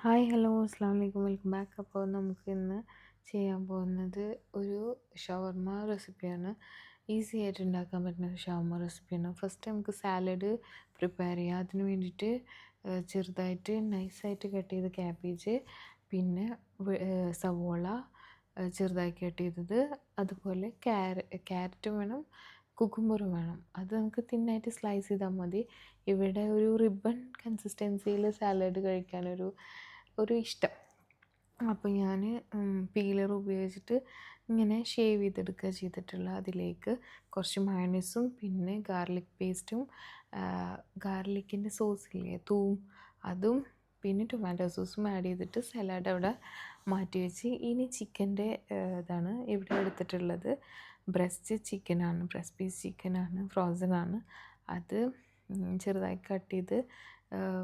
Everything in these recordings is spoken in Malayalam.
ഹായ് ഹലോ അസ്സാം വലൈക്കും വെൽക്കം ബാക്ക്. അപ്പോൾ നമുക്ക് ഇന്ന് ചെയ്യാൻ പോകുന്നത് ഒരു ഷവർമ റെസിപ്പിയാണ്. ഈസി ആയിട്ട് ഉണ്ടാക്കാൻ പറ്റുന്ന ഒരു ഷവർമ റെസിപ്പിയാണ്. ഫസ്റ്റ് നമുക്ക് സാലഡ് പ്രിപ്പയർ ചെയ്യാം. അതിന് വേണ്ടിയിട്ട് ചെറുതായിട്ട് നൈസായിട്ട് കട്ട് ചെയ്ത ക്യാബേജ്, പിന്നെ സവോള ചെറുതായി കട്ട് ചെയ്തത്, അതുപോലെ ക്യാരറ്റും വേണം, കുക്കുംബറും വേണം. അത് നമുക്ക് തിന്നായിട്ട് സ്ലൈസ് ചെയ്താൽ മതി. ഇവിടെ ഒരു റിബൺ കൺസിസ്റ്റൻസിയിൽ സാലഡ് കഴിക്കാനൊരു ഇഷ്ടം. അപ്പോൾ ഞാൻ പീലർ ഉപയോഗിച്ചിട്ട് ഇങ്ങനെ ഷേവ് ചെയ്തെടുക്കുക ചെയ്തിട്ടുള്ള. അതിലേക്ക് കുറച്ച് മയോണൈസും പിന്നെ ഗാർലിക് പേസ്റ്റും ഗാർലിക്കിൻ്റെ സോസില്ലേ അതും പിന്നെ ടൊമാറ്റോ സോസും ആഡ് ചെയ്തിട്ട് സലാഡ് അവിടെ മാറ്റി വെച്ച്. ഇനി ചിക്കൻ്റെ ഇതാണ് ഇവിടെ എടുത്തിട്ടുള്ളത്. ബ്രസ്റ്റ് പീസ് ചിക്കനാണ്, ഫ്രോസൺ ആണ്. അത് ചെറുതായി കട്ട് ചെയ്ത്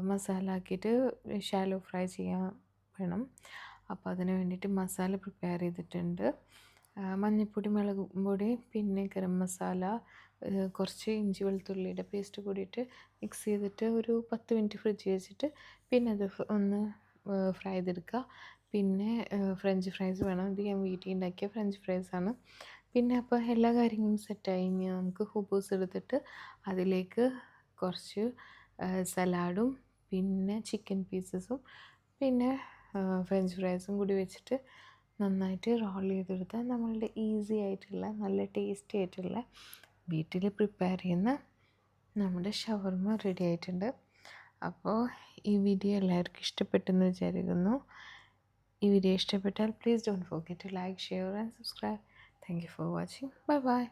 മസാല ആക്കിയിട്ട് ഷാലോ ഫ്രൈ ചെയ്യാൻ വേണം. അപ്പോൾ അതിന് വേണ്ടിയിട്ട് മസാല പ്രിപ്പയർ ചെയ്തിട്ടുണ്ട്. മഞ്ഞൾപ്പൊടി, മുളക് പൊടി, പിന്നെ ഗരം മസാല, കുറച്ച് ഇഞ്ചി വെളുത്തുള്ളിയുടെ പേസ്റ്റ് കൂടിയിട്ട് മിക്സ് ചെയ്തിട്ട് ഒരു 10 മിനിറ്റ് ഫ്രിഡ്ജ് വെച്ചിട്ട് പിന്നെ അത് ഒന്ന് ഫ്രൈ ചെയ്തെടുക്കുക. പിന്നെ ഫ്രഞ്ച് ഫ്രൈസ് വേണം. ഇത് ഞാൻ വീട്ടിൽ ഉണ്ടാക്കിയ ഫ്രഞ്ച് ഫ്രൈസാണ്. പിന്നെ അപ്പോൾ എല്ലാ കാര്യങ്ങളും സെറ്റായി കഴിഞ്ഞ് നമുക്ക് ഹുബൂസ് എടുത്തിട്ട് അതിലേക്ക് കുറച്ച് സലാഡും പിന്നെ ചിക്കൻ പീസസും പിന്നെ ഫ്രഞ്ച് ഫ്രൈസും കൂടി വെച്ചിട്ട് നന്നായിട്ട് റോൾ ചെയ്തെടുത്താൽ നമ്മളുടെ ഈസി ആയിട്ടുള്ള നല്ല ടേസ്റ്റി ആയിട്ടുള്ള വീട്ടിൽ പ്രിപ്പയർ ചെയ്യുന്ന നമ്മുടെ ഷവർമ റെഡി ആയിട്ടുണ്ട്. അപ്പോൾ ഈ വീഡിയോ എല്ലാവർക്കും ഇഷ്ടപ്പെട്ടെന്ന് വിചാരിക്കുന്നു. ഈ വീഡിയോ ഇഷ്ടപ്പെട്ടാൽ please don't forget to like, share and subscribe. Thank you for watching. Bye by.